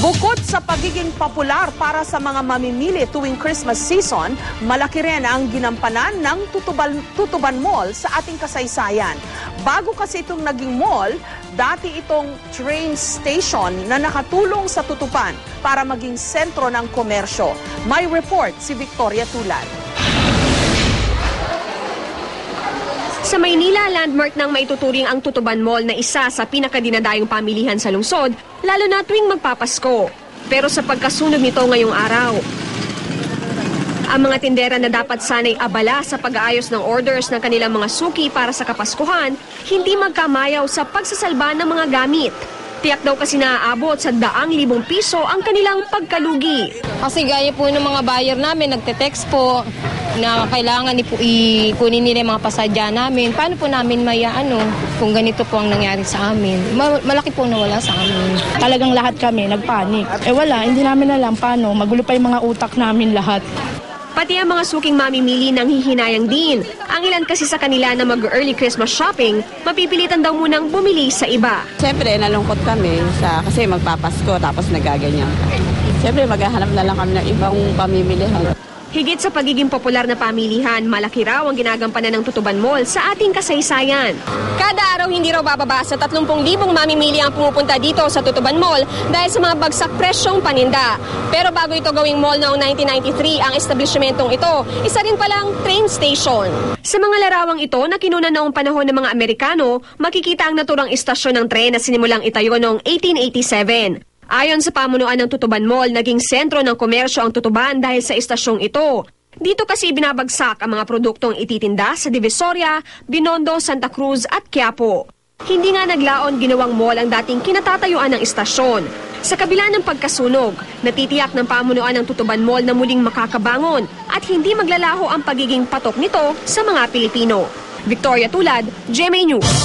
Bukod sa pagiging popular para sa mga mamimili tuwing Christmas season, malaki rin ang ginampanan ng Tutuban Mall sa ating kasaysayan. Bago kasi itong naging mall, dati itong train station na nakatulong sa Tutuban para maging sentro ng komersyo. May report si Victoria Tulad. Sa Maynila, landmark ng maituturing ang Tutuban Mall na isa sa pinakadinadayong pamilihan sa lungsod, lalo na tuwing magpapasko. Pero sa pagkasunog nito ngayong araw, ang mga tindera na dapat sanay abala sa pag-aayos ng orders ng kanilang mga suki para sa Kapaskuhan, hindi magkamayaw sa pagsasalba ng mga gamit. Tiyak daw kasi naaabot sa 100,000 piso ang kanilang pagkalugi. Kasi gaya po ng mga buyer namin, nagte-text po na kailangan ikunin nila yung mga pasadya namin. Paano po namin kung ganito po ang nangyari sa amin? Malaki po nawala sa amin. Talagang lahat kami nagpanik. Wala, hindi namin alam paano. Magulo pa yung mga utak namin lahat. Pati ang mga suking mamimili nang hihinayang din. Ang ilan kasi sa kanila na mag-early Christmas shopping, mapipilitan daw munang bumili sa iba. Siyempre, nalungkot kami kasi magpapasko tapos nagaganyan. Siyempre, maghahanap na lang kami ng ibang pamimilihan. Higit sa pagiging popular na pamilihan, malaki raw ang ginagampanan ng Tutuban Mall sa ating kasaysayan. Kada araw hindi raw bababa sa 30,000 mamimili ang pumupunta dito sa Tutuban Mall dahil sa mga bagsak presyong paninda. Pero bago ito gawing mall noong 1993, ang establishmentong ito, isa rin palang train station. Sa mga larawang ito na kinunan noong panahon ng mga Amerikano, makikita ang naturang istasyon ng tren na sinimulang itayo noong 1887. Ayon sa pamunuan ng Tutuban Mall, naging sentro ng komersyo ang Tutuban dahil sa estasyong ito. Dito kasi binabagsak ang mga produktong ititinda sa Divisoria, Binondo, Santa Cruz at Quiapo. Hindi nga naglaon ginawang mall ang dating kinatatayuan ng istasyon. Sa kabila ng pagkasunog, natitiyak ng pamunuan ng Tutuban Mall na muling makakabangon at hindi maglalaho ang pagiging patok nito sa mga Pilipino. Victoria Tulad, GMA News.